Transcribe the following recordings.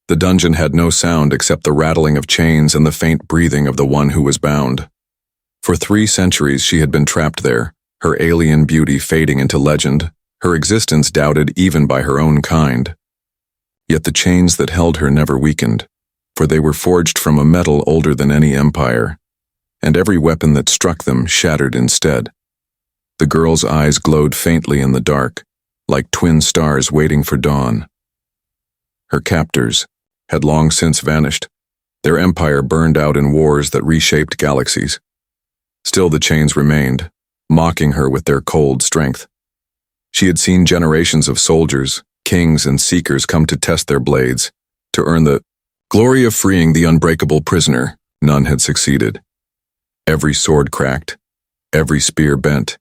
The dungeon had no sound except the rattling of chains and the faint breathing of the one who was bound. For 3 centuries she had been trapped there, her alien beauty fading into legend, her existence doubted even by her own kind. Yet the chains that held her never weakened, for they were forged from a metal older than any empire, and every weapon that struck them shattered instead. The girl's eyes glowed faintly in the dark, like twin stars waiting for dawn. Her captors had long since vanished, their empire burned out in wars that reshaped galaxies. Still the chains remained, mocking her with their cold strength. She had seen generations of soldiers, kings, and seekers come to test their blades, to earn the glory of freeing the unbreakable prisoner. None had succeeded. Every sword cracked, every spear bent,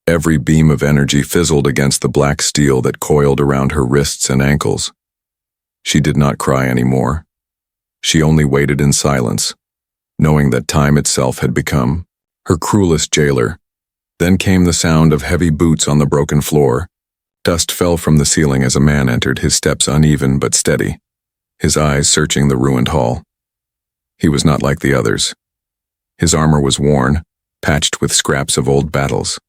every beam of energy fizzled against the black steel that coiled around her wrists and ankles. She did not cry anymore. She only waited in silence, knowing that time itself had become her cruelest jailer. Then came the sound of heavy boots on the broken floor. Dust fell from the ceiling as a man entered, his steps uneven but steady, his eyes searching the ruined hall. He was not like the others. His armor was worn, patched with scraps of old battles.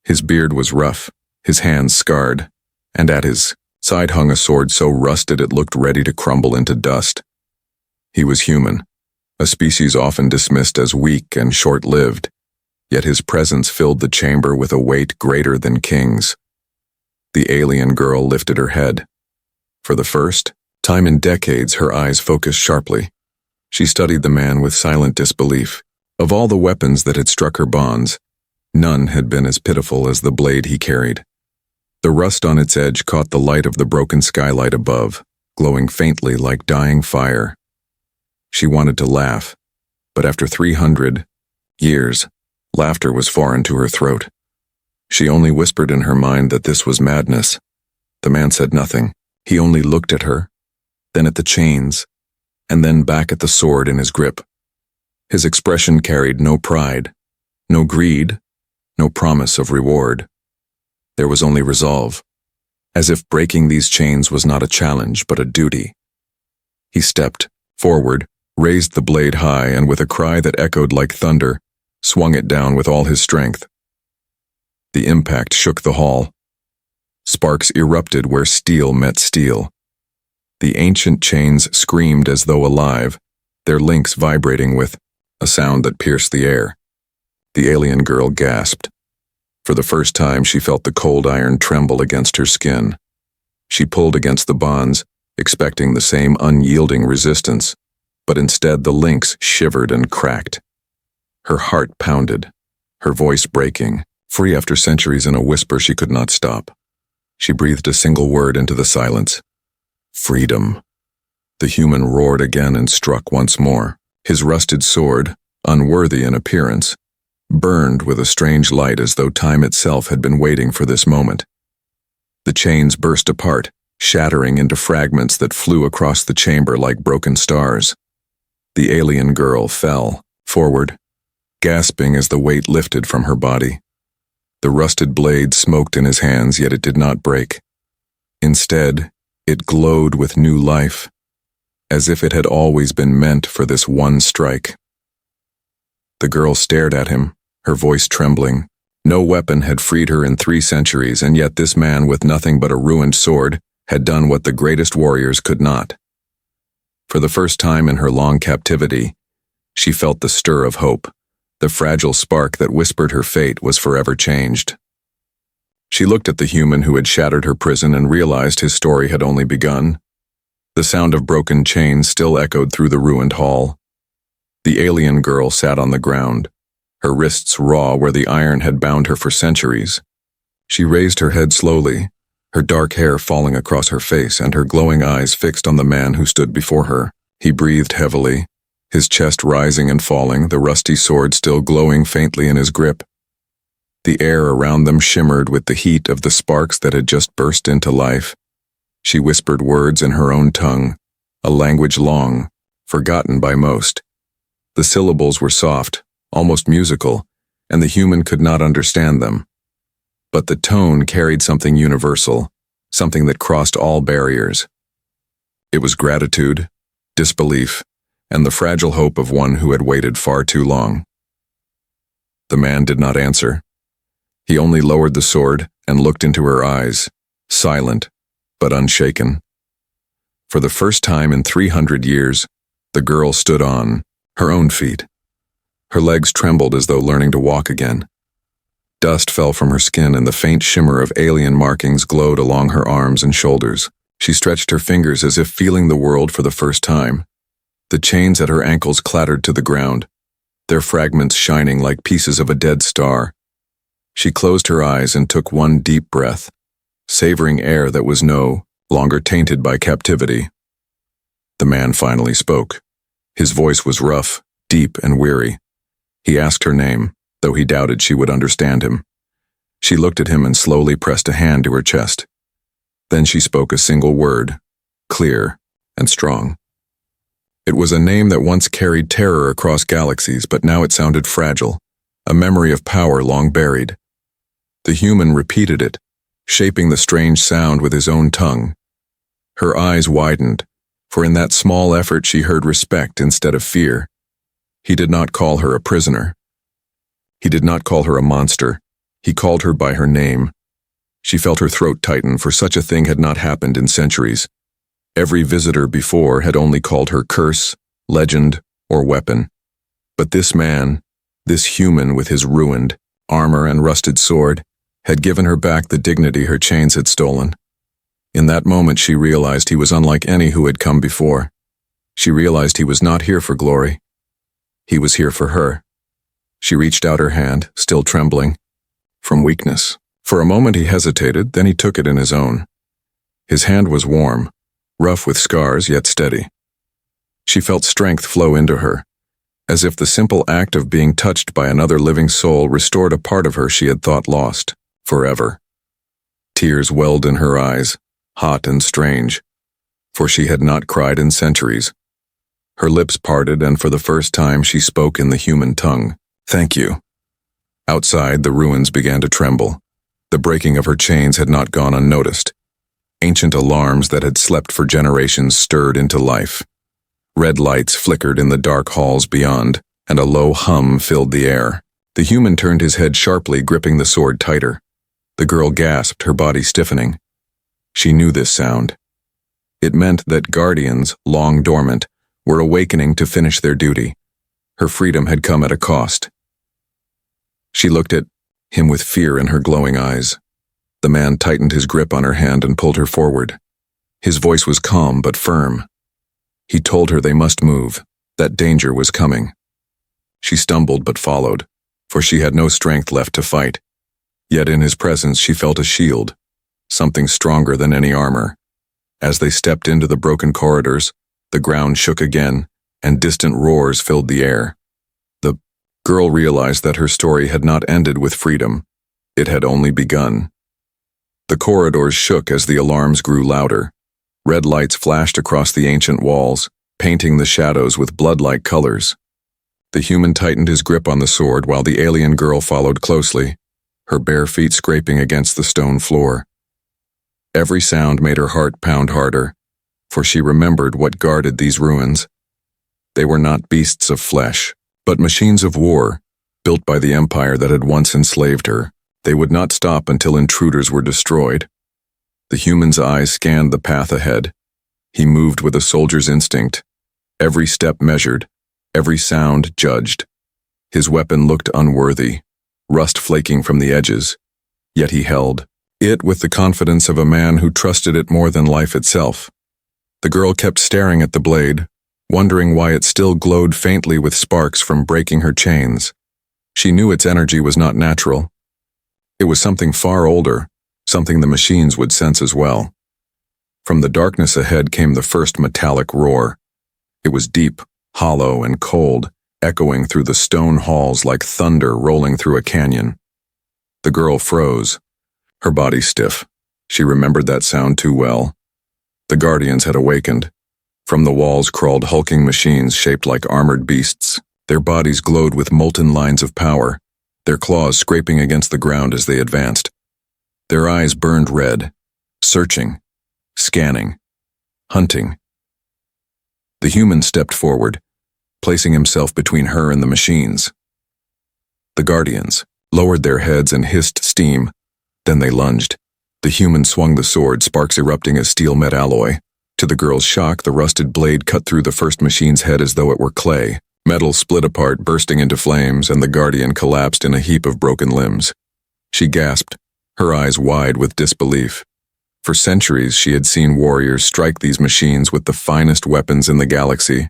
His beard was rough, his hands scarred, and at his side hung a sword so rusted it looked ready to crumble into dust. He was human, a species often dismissed as weak and short-lived, yet his presence filled the chamber with a weight greater than kings. The alien girl lifted her head. For the first time in decades, her eyes focused sharply. She studied the man with silent disbelief. Of all the weapons that had struck her bonds, none had been as pitiful as the blade he carried. The rust on its edge caught the light of the broken skylight above, glowing faintly like dying fire. She wanted to laugh, but after 300 years, laughter was foreign to her throat. She only whispered in her mind that this was madness. The man said nothing. He only looked at her, then at the chains, and then back at the sword in his grip. His expression carried no pride, no greed, no promise of reward. There was only resolve, as if breaking these chains was not a challenge but a duty. He stepped forward, raised the blade high, and with a cry that echoed like thunder, swung it down with all his strength. The impact shook the hall. Sparks erupted where steel met steel. The ancient chains screamed as though alive, their links vibrating with a sound that pierced the air. The alien girl gasped. For the first time, she felt the cold iron tremble against her skin. She pulled against the bonds, expecting the same unyielding resistance, but instead the links shivered and cracked. Her heart pounded, her voice breaking, free after centuries in a whisper she could not stop. She breathed a single word into the silence. Freedom. The human roared again and struck once more. His rusted sword, unworthy in appearance, burned with a strange light as though time itself had been waiting for this moment. The chains burst apart, shattering into fragments that flew across the chamber like broken stars. The alien girl fell forward, gasping as the weight lifted from her body. The rusted blade smoked in his hands, yet it did not break. Instead, it glowed with new life, as if it had always been meant for this one strike. The girl stared at him, her voice trembling. No weapon had freed her in 3 centuries, and yet this man with nothing but a ruined sword had done what the greatest warriors could not. For the first time in her long captivity, she felt the stir of hope. The fragile spark that whispered her fate was forever changed. She looked at the human who had shattered her prison and realized his story had only begun. The sound of broken chains still echoed through the ruined hall. The alien girl sat on the ground, her wrists raw where the iron had bound her for centuries. She raised her head slowly, her dark hair falling across her face and her glowing eyes fixed on the man who stood before her. He breathed heavily, his chest rising and falling, the rusty sword still glowing faintly in his grip. The air around them shimmered with the heat of the sparks that had just burst into life. She whispered words in her own tongue, a language long, forgotten by most. The syllables were soft, almost musical, and the human could not understand them. But the tone carried something universal, something that crossed all barriers. It was gratitude, disbelief, and the fragile hope of one who had waited far too long. The man did not answer. He only lowered the sword and looked into her eyes, silent but unshaken. For the first time in 300 years, the girl stood on her own feet. Her legs trembled as though learning to walk again. Dust fell from her skin and the faint shimmer of alien markings glowed along her arms and shoulders. She stretched her fingers as if feeling the world for the first time. The chains at her ankles clattered to the ground, their fragments shining like pieces of a dead star. She closed her eyes and took one deep breath, savoring air that was no longer tainted by captivity. The man finally spoke. His voice was rough, deep, and weary. He asked her name, though he doubted she would understand him. She looked at him and slowly pressed a hand to her chest. Then she spoke a single word, clear and strong. It was a name that once carried terror across galaxies, but now it sounded fragile, a memory of power long buried. The human repeated it, shaping the strange sound with his own tongue. Her eyes widened, for in that small effort she heard respect instead of fear. He did not call her a prisoner. He did not call her a monster. He called her by her name. She felt her throat tighten, for such a thing had not happened in centuries. Every visitor before had only called her curse, legend, or weapon. But this man, this human with his ruined armor and rusted sword, had given her back the dignity her chains had stolen. In that moment she realized he was unlike any who had come before. She realized he was not here for glory. He was here for her. She reached out her hand, still trembling, from weakness. For a moment he hesitated, then he took it in his own. His hand was warm, rough with scars, yet steady. She felt strength flow into her, as if the simple act of being touched by another living soul restored a part of her she had thought lost, forever. Tears welled in her eyes, hot and strange, for she had not cried in centuries. Her lips parted, and for the first time she spoke in the human tongue. "Thank you." Outside, the ruins began to tremble. The breaking of her chains had not gone unnoticed. Ancient alarms that had slept for generations stirred into life. Red lights flickered in the dark halls beyond, and a low hum filled the air. The human turned his head sharply, gripping the sword tighter. The girl gasped, her body stiffening. She knew this sound. It meant that guardians, long dormant, were awakening to finish their duty. Her freedom had come at a cost. She looked at him with fear in her glowing eyes. The man tightened his grip on her hand and pulled her forward. His voice was calm but firm. He told her they must move, that danger was coming. She stumbled but followed, for she had no strength left to fight. Yet in his presence she felt a shield, something stronger than any armor. As they stepped into the broken corridors, the ground shook again, and distant roars filled the air. The girl realized that her story had not ended with freedom. It had only begun. The corridors shook as the alarms grew louder. Red lights flashed across the ancient walls, painting the shadows with blood-like colors. The human tightened his grip on the sword while the alien girl followed closely, her bare feet scraping against the stone floor. Every sound made her heart pound harder, for she remembered what guarded these ruins. They were not beasts of flesh, but machines of war, built by the empire that had once enslaved her. They would not stop until intruders were destroyed. The human's eyes scanned the path ahead. He moved with a soldier's instinct, every step measured, every sound judged. His weapon looked unworthy, rust flaking from the edges, yet he held it with the confidence of a man who trusted it more than life itself. The girl kept staring at the blade, wondering why it still glowed faintly with sparks from breaking her chains. She knew its energy was not natural. It was something far older, something the machines would sense as well. From the darkness ahead came the first metallic roar. It was deep, hollow, and cold, echoing through the stone halls like thunder rolling through a canyon. The girl froze, her body stiff. She remembered that sound too well. The guardians had awakened. From the walls crawled hulking machines shaped like armored beasts. Their bodies glowed with molten lines of power, their claws scraping against the ground as they advanced. Their eyes burned red, searching, scanning, hunting. human stepped forward, placing himself between her and the machines. The Guardians lowered their heads and hissed steam. Then they lunged. The human swung the sword, sparks erupting as steel met alloy. To the girl's shock, the rusted blade cut through the first machine's head as though it were clay. Metal split apart, bursting into flames, and the Guardian collapsed in a heap of broken limbs. She gasped, her eyes wide with disbelief. For centuries, she had seen warriors strike these machines with the finest weapons in the galaxy,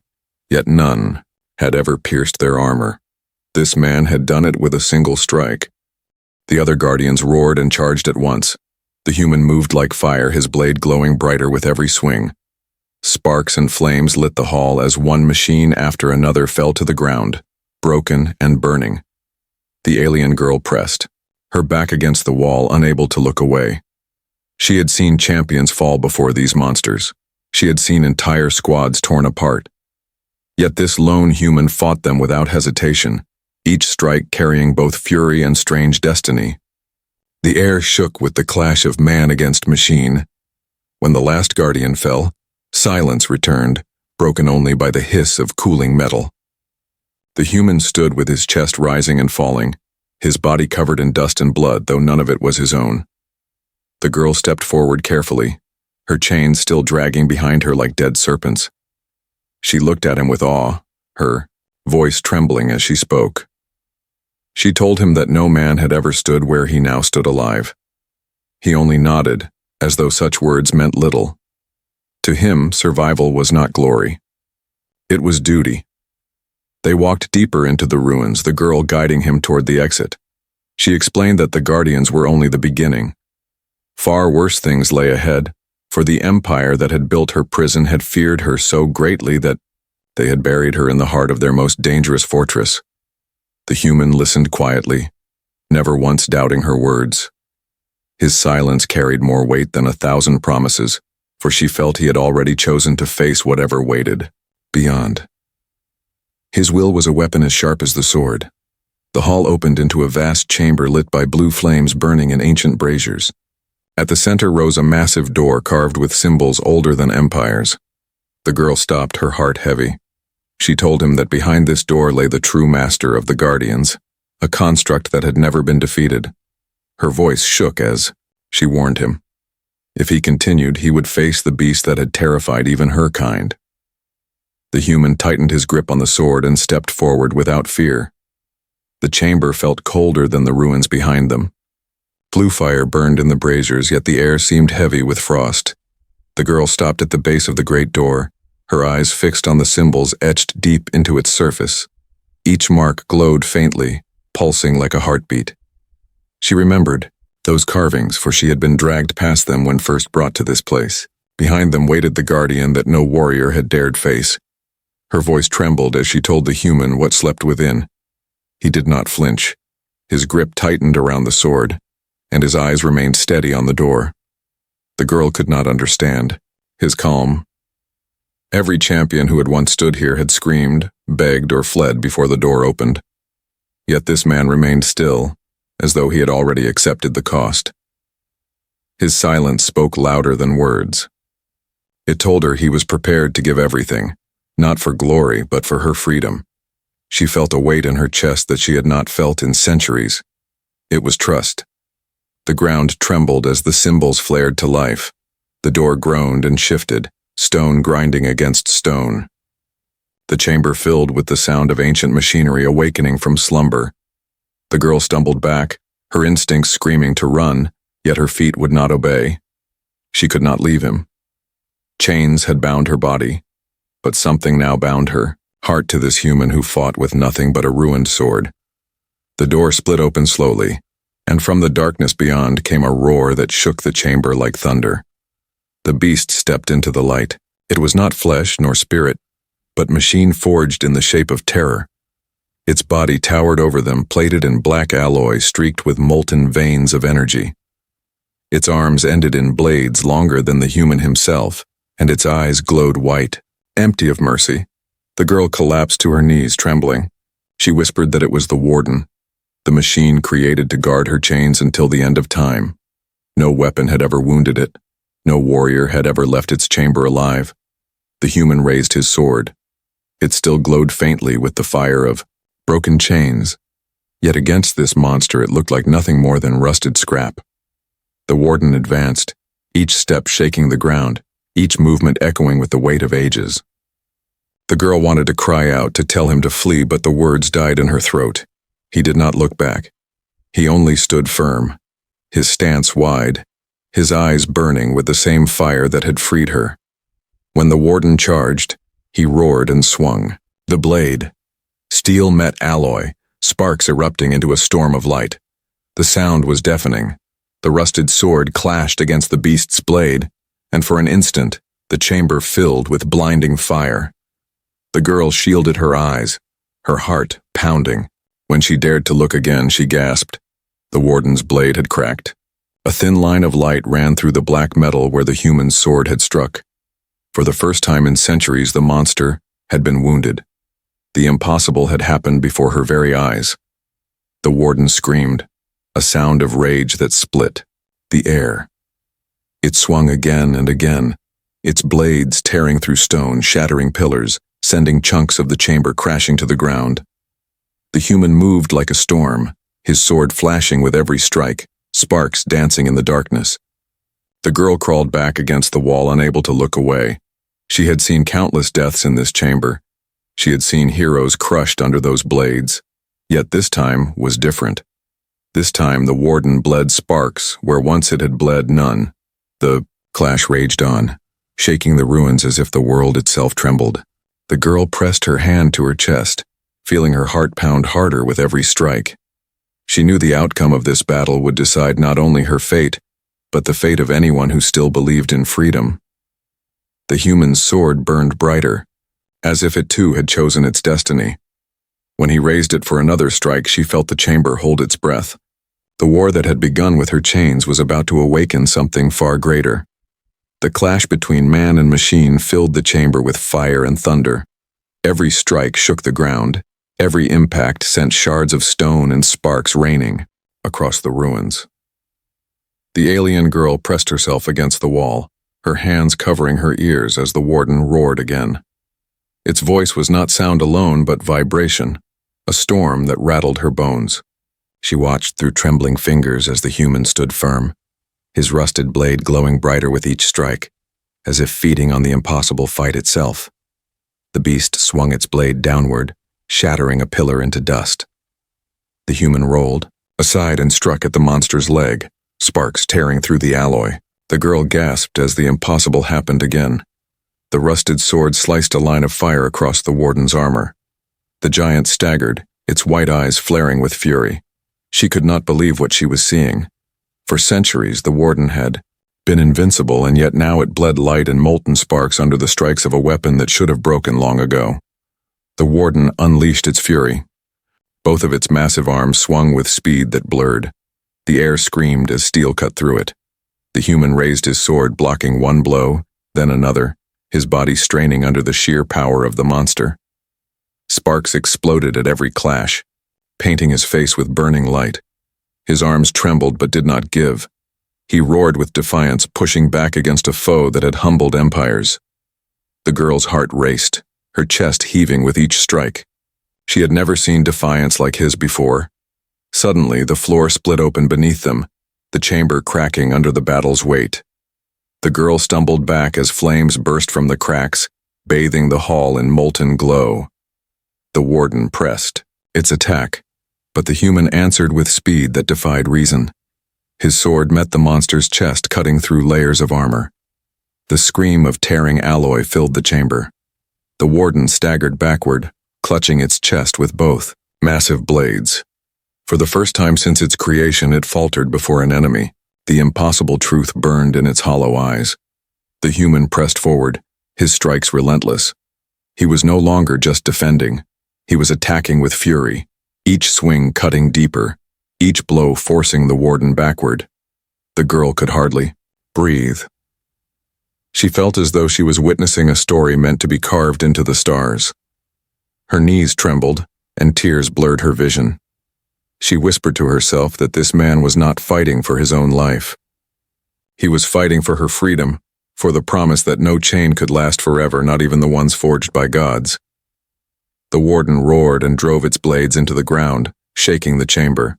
yet none had ever pierced their armor. This man had done it with a single strike. The other Guardians roared and charged at once. The human moved like fire, his blade glowing brighter with every swing. Sparks and flames lit the hall as one machine after another fell to the ground, broken and burning. The alien girl pressed, her back against the wall, unable to look away. She had seen champions fall before these monsters. She had seen entire squads torn apart. Yet this lone human fought them without hesitation, each strike carrying both fury and strange destiny. The air shook with the clash of man against machine. When the last Guardian fell, silence returned, broken only by the hiss of cooling metal. The human stood with his chest rising and falling, his body covered in dust and blood, though none of it was his own. The girl stepped forward carefully, her chains still dragging behind her like dead serpents. She looked at him with awe, her voice trembling as she spoke. She told him that no man had ever stood where he now stood alive. He only nodded, as though such words meant little. To him, survival was not glory. It was duty. They walked deeper into the ruins, the girl guiding him toward the exit. She explained that the Guardians were only the beginning. Far worse things lay ahead, for the empire that had built her prison had feared her so greatly that they had buried her in the heart of their most dangerous fortress. The human listened quietly, never once doubting her words. His silence carried more weight than 1,000 promises, for she felt he had already chosen to face whatever waited beyond. His will was a weapon as sharp as the sword. The hall opened into a vast chamber lit by blue flames burning in ancient braziers. At the center rose a massive door carved with symbols older than empires. The girl stopped, her heart heavy. She told him that behind this door lay the true master of the Guardians, a construct that had never been defeated. Her voice shook as she warned him. If he continued, he would face the beast that had terrified even her kind. The human tightened his grip on the sword and stepped forward without fear. The chamber felt colder than the ruins behind them. Blue fire burned in the braziers, yet the air seemed heavy with frost. The girl stopped at the base of the great door, her eyes fixed on the symbols etched deep into its surface. Each mark glowed faintly, pulsing like a heartbeat. She remembered those carvings, for she had been dragged past them when first brought to this place. Behind them waited the Guardian that no warrior had dared face. Her voice trembled as she told the human what slept within. He did not flinch. His grip tightened around the sword, and his eyes remained steady on the door. The girl could not understand his calm. Every champion who had once stood here had screamed, begged, or fled before the door opened. Yet this man remained still, as though he had already accepted the cost. His silence spoke louder than words. It told her he was prepared to give everything, not for glory, but for her freedom. She felt a weight in her chest that she had not felt in centuries. It was trust. The ground trembled as the symbols flared to life. The door groaned and shifted, stone grinding against stone. The chamber filled with the sound of ancient machinery awakening from slumber. The girl stumbled back, her instincts screaming to run, yet her feet would not obey. She could not leave him. Chains had bound her body, but something now bound her, heart to this human who fought with nothing but a ruined sword. The door split open slowly, and from the darkness beyond came a roar that shook the chamber like thunder. The beast stepped into the light. It was not flesh nor spirit, but machine forged in the shape of terror. Its body towered over them, plated in black alloy streaked with molten veins of energy. Its arms ended in blades longer than the human himself, and its eyes glowed white, empty of mercy. The girl collapsed to her knees, trembling. She whispered that it was the warden, the machine created to guard her chains until the end of time. No weapon had ever wounded it. No warrior had ever left its chamber alive. The human raised his sword. It still glowed faintly with the fire of broken chains. Yet against this monster it looked like nothing more than rusted scrap. The warden advanced, each step shaking the ground, each movement echoing with the weight of ages. The girl wanted to cry out, to tell him to flee, but the words died in her throat. He did not look back. He only stood firm, his stance wide, his eyes burning with the same fire that had freed her. When the warden charged, he roared and swung. The blade. Steel met alloy, sparks erupting into a storm of light. The sound was deafening. The rusted sword clashed against the beast's blade, and for an instant, the chamber filled with blinding fire. The girl shielded her eyes, her heart pounding. When she dared to look again, she gasped. The warden's blade had cracked. A thin line of light ran through the black metal where the human's sword had struck. For the first time in centuries, the monster had been wounded. The impossible had happened before her very eyes. The warden screamed, a sound of rage that split the air. It swung again and again, its blades tearing through stone, shattering pillars, sending chunks of the chamber crashing to the ground. The human moved like a storm, his sword flashing with every strike, sparks dancing in the darkness. The girl crawled back against the wall, unable to look away. She had seen countless deaths in this chamber. She had seen heroes crushed under those blades. Yet this time was different. This time the warden bled sparks where once it had bled none. The clash raged on, shaking the ruins as if the world itself trembled. The girl pressed her hand to her chest, feeling her heart pound harder with every strike. She knew the outcome of this battle would decide not only her fate, but the fate of anyone who still believed in freedom. The human's sword burned brighter, as if it too had chosen its destiny. When he raised it for another strike, she felt the chamber hold its breath. The war that had begun with her chains was about to awaken something far greater. The clash between man and machine filled the chamber with fire and thunder. Every strike shook the ground. Every impact sent shards of stone and sparks raining across the ruins. The alien girl pressed herself against the wall, her hands covering her ears as the warden roared again. Its voice was not sound alone, but vibration, a storm that rattled her bones. She watched through trembling fingers as the human stood firm, his rusted blade glowing brighter with each strike, as if feeding on the impossible fight itself. The beast swung its blade downward, shattering a pillar into dust. The human rolled aside and struck at the monster's leg, sparks tearing through the alloy. The girl gasped as the impossible happened again. The rusted sword sliced a line of fire across the warden's armor. The giant staggered, its white eyes flaring with fury. She could not believe what she was seeing. For centuries, the warden had been invincible, and yet now it bled light and molten sparks under the strikes of a weapon that should have broken long ago. The warden unleashed its fury. Both of its massive arms swung with speed that blurred. The air screamed as steel cut through it. The human raised his sword, blocking one blow, then another, his body straining under the sheer power of the monster. Sparks exploded at every clash, painting his face with burning light. His arms trembled but did not give. He roared with defiance, pushing back against a foe that had humbled empires. The girl's heart raced, her chest heaving with each strike. She had never seen defiance like his before. Suddenly, the floor split open beneath them, the chamber cracking under the battle's weight. The girl stumbled back as flames burst from the cracks, bathing the hall in molten glow. The warden pressed its attack, but the human answered with speed that defied reason. His sword met the monster's chest, cutting through layers of armor. The scream of tearing alloy filled the chamber. The warden staggered backward, clutching its chest with both massive blades. For the first time since its creation, it faltered before an enemy. The impossible truth burned in its hollow eyes. The human pressed forward, his strikes relentless. He was no longer just defending. He was attacking with fury, each swing cutting deeper, each blow forcing the warden backward. The girl could hardly breathe. She felt as though she was witnessing a story meant to be carved into the stars. Her knees trembled, and tears blurred her vision. She whispered to herself that this man was not fighting for his own life. He was fighting for her freedom, for the promise that no chain could last forever, not even the ones forged by gods. The warden roared and drove its blades into the ground, shaking the chamber.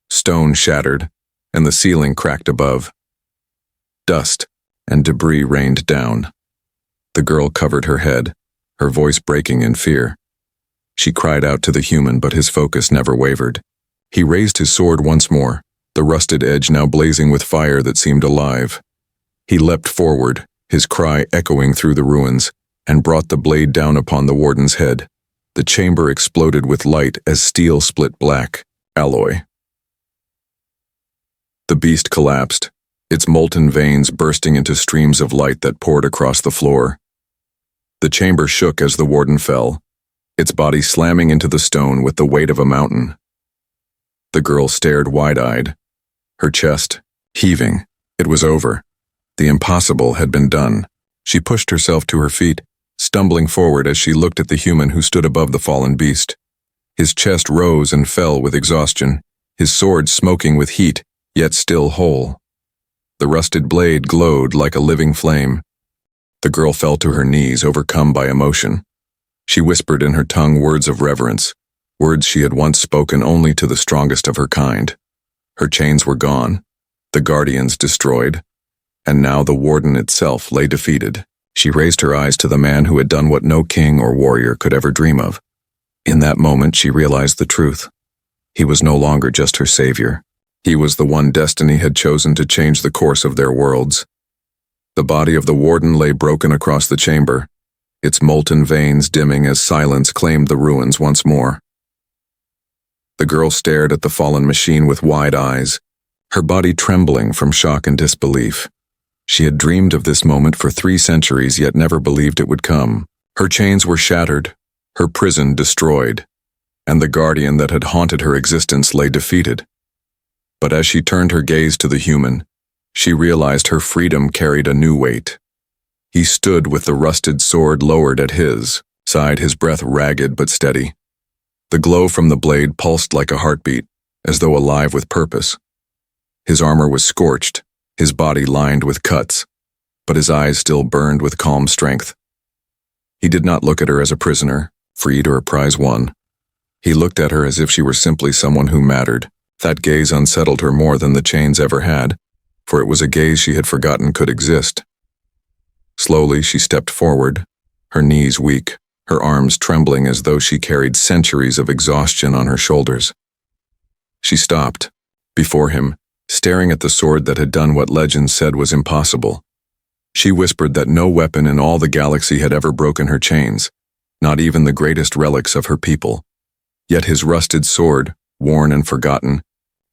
Stone shattered, and the ceiling cracked above. Dust and debris rained down. The girl covered her head, her voice breaking in fear. She cried out to the human, but his focus never wavered. He raised his sword once more, the rusted edge now blazing with fire that seemed alive. He leapt forward, his cry echoing through the ruins, and brought the blade down upon the warden's head. The chamber exploded with light as steel split black, alloy. The beast collapsed, its molten veins bursting into streams of light that poured across the floor. The chamber shook as the warden fell, its body slamming into the stone with the weight of a mountain. The girl stared wide-eyed, her chest heaving. It was over. The impossible had been done. She pushed herself to her feet, stumbling forward as she looked at the human who stood above the fallen beast. His chest rose and fell with exhaustion, his sword smoking with heat, yet still whole. The rusted blade glowed like a living flame. The girl fell to her knees, overcome by emotion. She whispered in her tongue words of reverence, words she had once spoken only to the strongest of her kind. Her chains were gone, the guardians destroyed, and now the warden itself lay defeated. She raised her eyes to the man who had done what no king or warrior could ever dream of. In that moment, she realized the truth. He was no longer just her savior. He was the one destiny had chosen to change the course of their worlds. The body of the warden lay broken across the chamber, its molten veins dimming as silence claimed the ruins once more. The girl stared at the fallen machine with wide eyes, her body trembling from shock and disbelief. She had dreamed of this moment for 3 centuries, yet never believed it would come. Her chains were shattered, her prison destroyed, and the guardian that had haunted her existence lay defeated. But as she turned her gaze to the human, she realized her freedom carried a new weight. He stood with the rusted sword lowered at his side, his breath ragged but steady. The glow from the blade pulsed like a heartbeat, as though alive with purpose. His armor was scorched, his body lined with cuts, but his eyes still burned with calm strength. He did not look at her as a prisoner, freed or a prize won. He looked at her as if she were simply someone who mattered. That gaze unsettled her more than the chains ever had, for it was a gaze she had forgotten could exist. Slowly she stepped forward, her knees weak, her arms trembling as though she carried centuries of exhaustion on her shoulders. She stopped, before him, staring at the sword that had done what legend said was impossible. She whispered that no weapon in all the galaxy had ever broken her chains, not even the greatest relics of her people. Yet his rusted sword, worn and forgotten,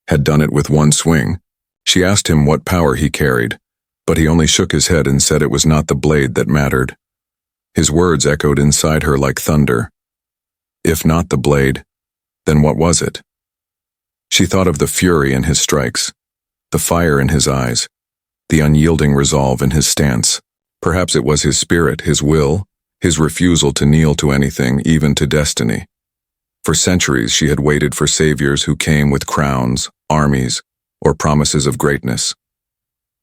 had done it with one swing. She asked him what power he carried, but he only shook his head and said it was not the blade that mattered. His words echoed inside her like thunder. If not the blade, then what was it? She thought of the fury in his strikes, the fire in his eyes, the unyielding resolve in his stance. Perhaps it was his spirit, his will, his refusal to kneel to anything, even to destiny. For centuries she had waited for saviors who came with crowns, armies, or promises of greatness.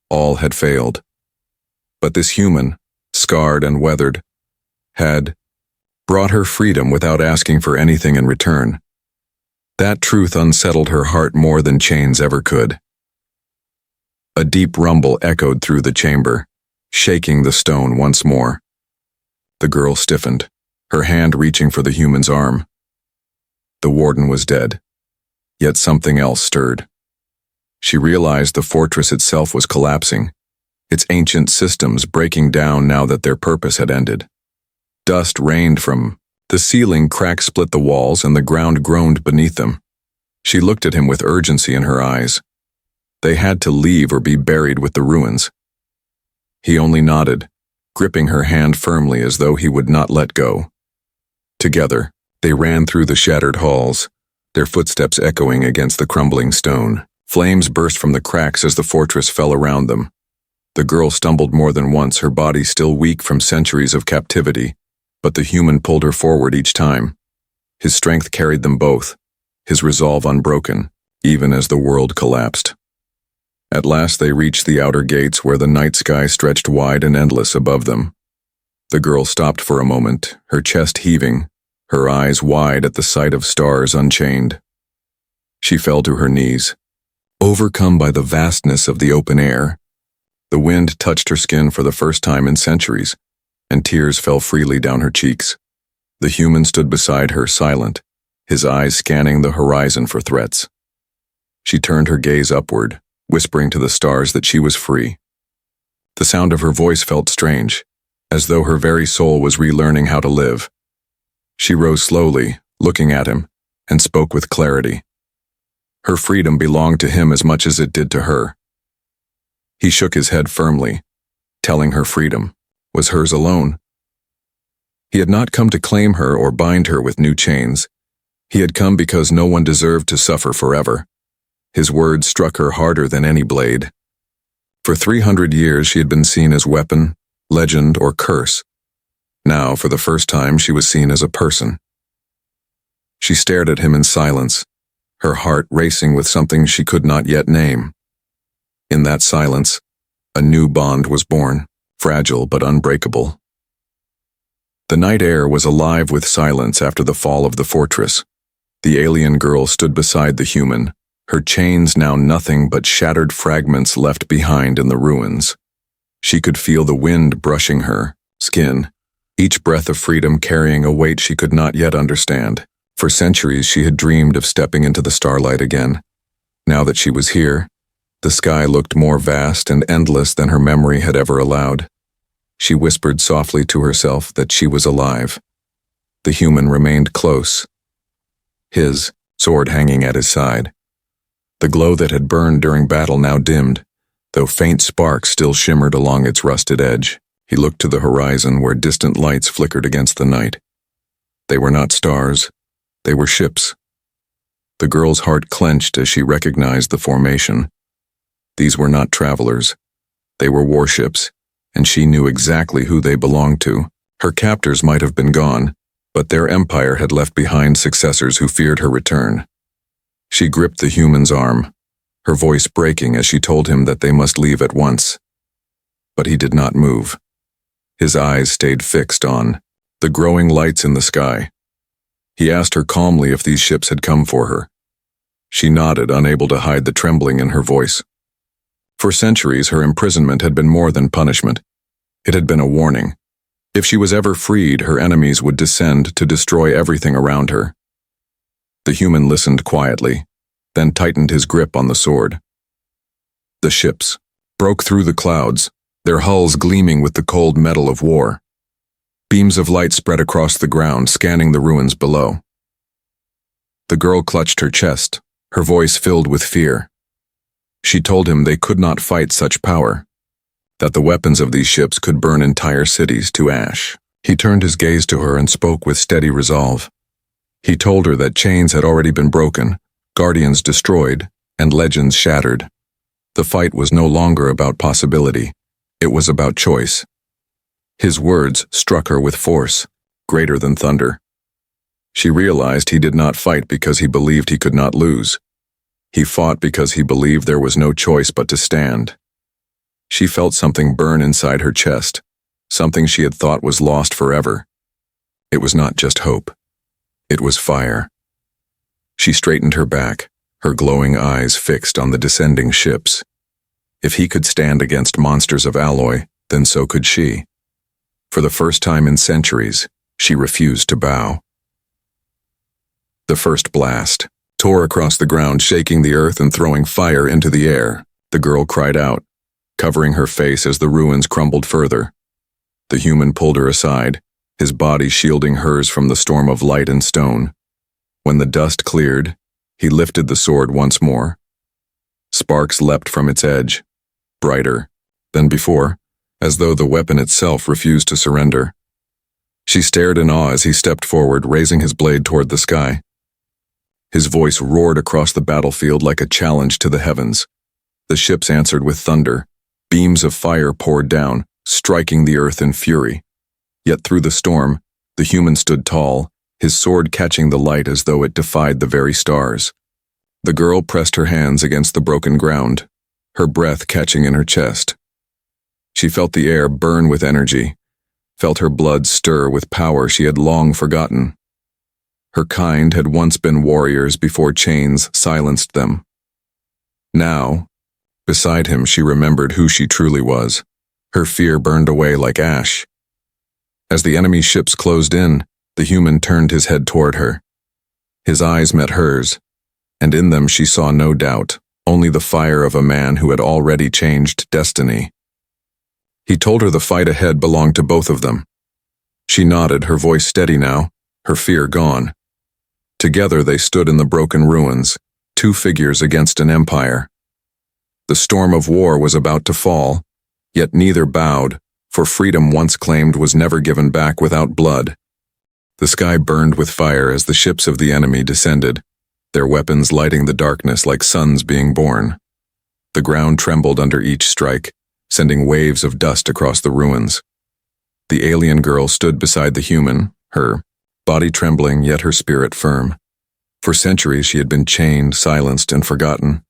All had failed. But this human, scarred and weathered, had brought her freedom without asking for anything in return. That truth unsettled her heart more than chains ever could. A deep rumble echoed through the chamber, shaking the stone once more. The girl stiffened, her hand reaching for the human's arm. The warden was dead, yet something else stirred. She realized the fortress itself was collapsing, its ancient systems breaking down now that their purpose had ended. Dust rained from the ceiling, cracks split the walls, and the ground groaned beneath them. She looked at him with urgency in her eyes. They had to leave or be buried with the ruins. He only nodded, gripping her hand firmly as though he would not let go. Together, they ran through the shattered halls, their footsteps echoing against the crumbling stone. Flames burst from the cracks as the fortress fell around them. The girl stumbled more than once, her body still weak from centuries of captivity, but the human pulled her forward each time. His strength carried them both, his resolve unbroken, even as the world collapsed. At last they reached the outer gates where the night sky stretched wide and endless above them. The girl stopped for a moment, her chest heaving, her eyes wide at the sight of stars unchained. She fell to her knees, overcome by the vastness of the open air. The wind touched her skin for the first time in centuries, and tears fell freely down her cheeks. The human stood beside her, silent, his eyes scanning the horizon for threats. She turned her gaze upward, whispering to the stars that she was free. The sound of her voice felt strange, as though her very soul was relearning how to live. She rose slowly, looking at him, and spoke with clarity. Her freedom belonged to him as much as it did to her. He shook his head firmly, telling her freedom was hers alone. He had not come to claim her or bind her with new chains. He had come because no one deserved to suffer forever. His words struck her harder than any blade. For 300 years she had been seen as weapon, legend, or curse. Now, for the first time, she was seen as a person. She stared at him in silence, her heart racing with something she could not yet name. In that silence, a new bond was born, fragile but unbreakable. The night air was alive with silence after the fall of the fortress. The alien girl stood beside the human, her chains now nothing but shattered fragments left behind in the ruins. She could feel the wind brushing her skin, each breath of freedom carrying a weight she could not yet understand. For centuries she had dreamed of stepping into the starlight again. Now that she was here, the sky looked more vast and endless than her memory had ever allowed. She whispered softly to herself that she was alive. The human remained close, his sword hanging at his side. The glow that had burned during battle now dimmed, though faint sparks still shimmered along its rusted edge. He looked to the horizon where distant lights flickered against the night. They were not stars, they were ships. The girl's heart clenched as she recognized the formation. These were not travelers. They were warships, and she knew exactly who they belonged to. Her captors might have been gone, but their empire had left behind successors who feared her return. She gripped the human's arm, her voice breaking as she told him that they must leave at once. But he did not move. His eyes stayed fixed on the growing lights in the sky. He asked her calmly if these ships had come for her. She nodded, unable to hide the trembling in her voice. For centuries, her imprisonment had been more than punishment. It had been a warning. If she was ever freed, her enemies would descend to destroy everything around her. The human listened quietly, then tightened his grip on the sword. The ships broke through the clouds, their hulls gleaming with the cold metal of war. Beams of light spread across the ground, scanning the ruins below. The girl clutched her chest, her voice filled with fear. She told him they could not fight such power, that the weapons of these ships could burn entire cities to ash. He turned his gaze to her and spoke with steady resolve. He told her that chains had already been broken, guardians destroyed, and legends shattered. The fight was no longer about possibility. It was about choice. His words struck her with force, greater than thunder. She realized he did not fight because he believed he could not lose. He fought because he believed there was no choice but to stand. She felt something burn inside her chest, something she had thought was lost forever. It was not just hope. It was fire. She straightened her back, her glowing eyes fixed on the descending ships. If he could stand against monsters of alloy, then so could she. For the first time in centuries, she refused to bow. The first blast tore across the ground, shaking the earth and throwing fire into the air. The girl cried out, covering her face as the ruins crumbled further. The human pulled her aside, his body shielding hers from the storm of light and stone. When the dust cleared, he lifted the sword once more. Sparks leapt from its edge, brighter than before, as though the weapon itself refused to surrender. She stared in awe as he stepped forward, raising his blade toward the sky. His voice roared across the battlefield like a challenge to the heavens. The ships answered with thunder. Beams of fire poured down, striking the earth in fury. Yet through the storm, the human stood tall, his sword catching the light as though it defied the very stars. The girl pressed her hands against the broken ground, her breath catching in her chest. She felt the air burn with energy, felt her blood stir with power she had long forgotten. Her kind had once been warriors before chains silenced them. Now, beside him, she remembered who she truly was. Her fear burned away like ash. As the enemy ships closed in, the human turned his head toward her. His eyes met hers, and in them she saw no doubt, only the fire of a man who had already changed destiny. He told her the fight ahead belonged to both of them. She nodded, her voice steady now, her fear gone. Together they stood in the broken ruins, two figures against an empire. The storm of war was about to fall, yet neither bowed, for freedom once claimed was never given back without blood. The sky burned with fire as the ships of the enemy descended, their weapons lighting the darkness like suns being born. The ground trembled under each strike, sending waves of dust across the ruins. The alien girl stood beside the human, her body trembling yet her spirit firm. For centuries she had been chained, silenced, and forgotten.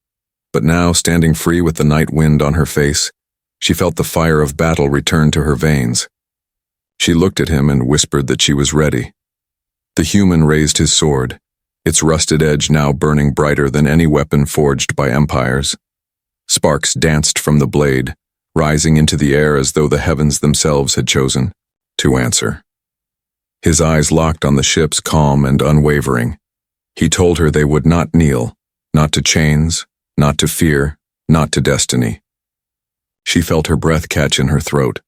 But now, standing free with the night wind on her face, she felt the fire of battle return to her veins. She looked at him and whispered that she was ready. The human raised his sword, its rusted edge now burning brighter than any weapon forged by empires. Sparks danced from the blade, rising into the air as though the heavens themselves had chosen to answer. His eyes locked on the ships, calm and unwavering. He told her they would not kneel, not to chains, not to fear, not to destiny. She felt her breath catch in her throat.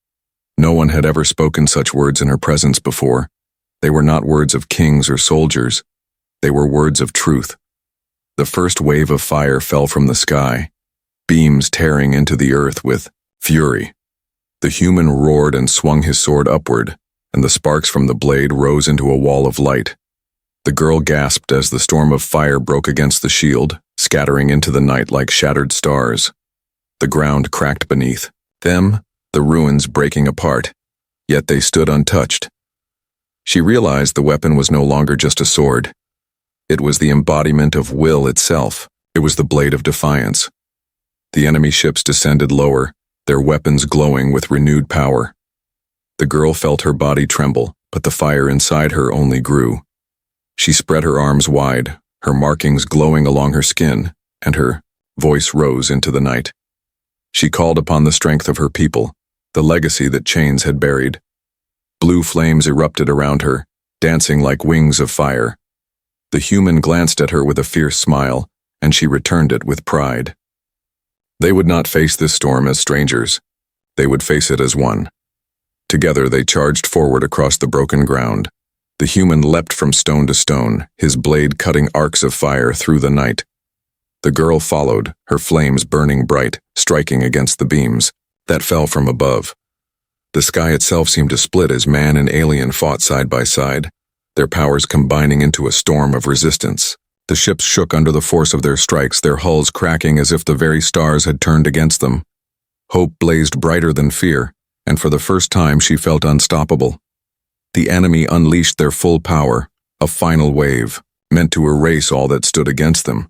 No one had ever spoken such words in her presence before. They were not words of kings or soldiers. They were words of truth. The first wave of fire fell from the sky, beams tearing into the earth with fury. The human roared and swung his sword upward, and the sparks from the blade rose into a wall of light. The girl gasped as the storm of fire broke against the shield, scattering into the night like shattered stars. The ground cracked beneath them, the ruins breaking apart, yet they stood untouched. She realized the weapon was no longer just a sword. It was the embodiment of will itself. It was the blade of defiance. The enemy ships descended lower, their weapons glowing with renewed power. The girl felt her body tremble, but the fire inside her only grew. She spread her arms wide, her markings glowing along her skin, and her voice rose into the night. She called upon the strength of her people, the legacy that chains had buried. Blue flames erupted around her, dancing like wings of fire. The human glanced at her with a fierce smile, and she returned it with pride. They would not face this storm as strangers. They would face it as one. Together they charged forward across the broken ground. The human leapt from stone to stone, his blade cutting arcs of fire through the night. The girl followed, her flames burning bright, striking against the beams that fell from above. The sky itself seemed to split as man and alien fought side by side, their powers combining into a storm of resistance. The ships shook under the force of their strikes, their hulls cracking as if the very stars had turned against them. Hope blazed brighter than fear, and for the first time she felt unstoppable. The enemy unleashed their full power, a final wave, meant to erase all that stood against them.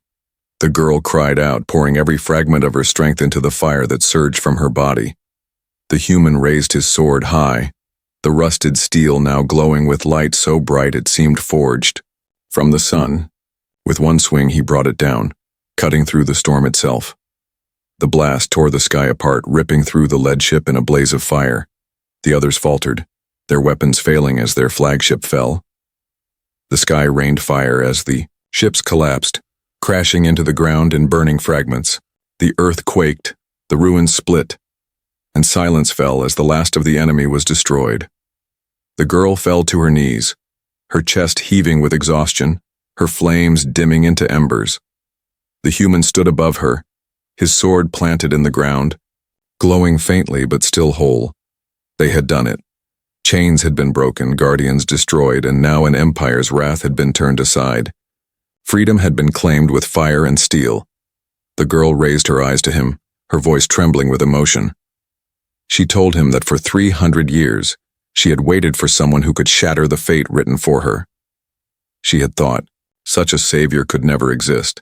The girl cried out, pouring every fragment of her strength into the fire that surged from her body. The human raised his sword high, the rusted steel now glowing with light so bright it seemed forged from the sun. With one swing he brought it down, cutting through the storm itself. The blast tore the sky apart, ripping through the lead ship in a blaze of fire. The others faltered, their weapons failing as their flagship fell. The sky rained fire as the ships collapsed, crashing into the ground in burning fragments. The earth quaked, the ruins split, and silence fell as the last of the enemy was destroyed. The girl fell to her knees, her chest heaving with exhaustion, her flames dimming into embers. The human stood above her, his sword planted in the ground, glowing faintly but still whole. They had done it. Chains had been broken, guardians destroyed, and now an empire's wrath had been turned aside. Freedom had been claimed with fire and steel. The girl raised her eyes to him, her voice trembling with emotion. She told him that for 300 years, she had waited for someone who could shatter the fate written for her. She had thought, such a savior could never exist.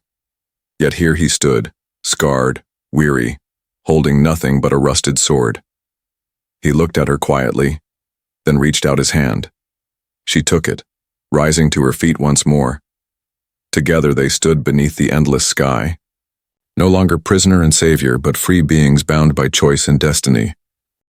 Yet here he stood, scarred, weary, holding nothing but a rusted sword. He looked at her quietly, then reached out his hand. She took it, rising to her feet once more. Together they stood beneath the endless sky, no longer prisoner and savior, but free beings bound by choice and destiny.